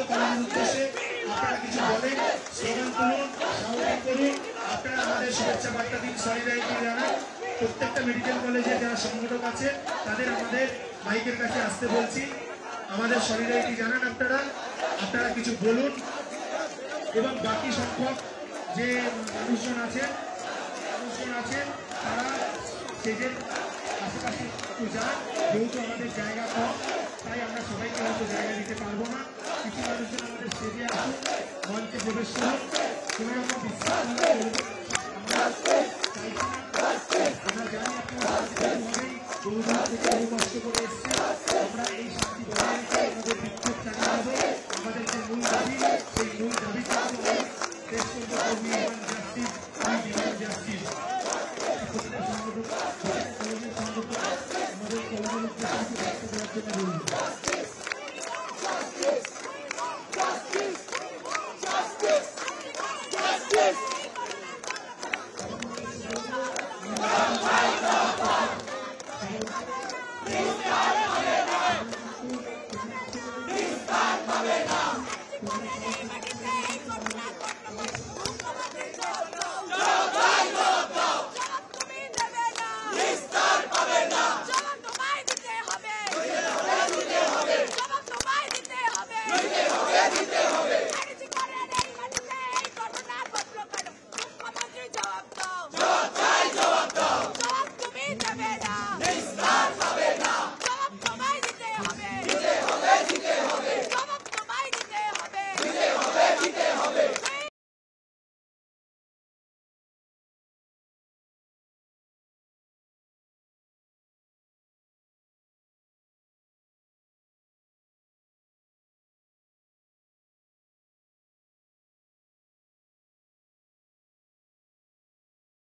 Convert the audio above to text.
করার উদ্দেশ্যে আপনারা কিছু বলেন, স্লোগান তুলুন, সাউন্ডিং করুন, আপনারা আমাদের শুভেচ্ছা বার্তা দিন, সলিডারিটি জানান। প্রত্যেকটা মেডিকেল কলেজে যারা সংগঠক আছে তাদের আমাদের মাইকের কাছে আসতে বলছি, আমাদের সলিডারিটি জানান। আপনারা কিছু বলুন এবং বাকি সংখ্যক যে মানুষজন আছেন তারা স্টেজের আশেপাশে একটু যান, যেহেতু আমাদের জায়গা কম তাই আমরা সবাইকে হয়তো জায়গা দিতে পারবো না। কিছু মানুষজন আমাদের স্টেজে আসুন, মঞ্চে প্রবেশ করুন, কোনো রকম বিশ্বাস আমরা জানি আপনারা বহু কষ্ট করে এসছেন।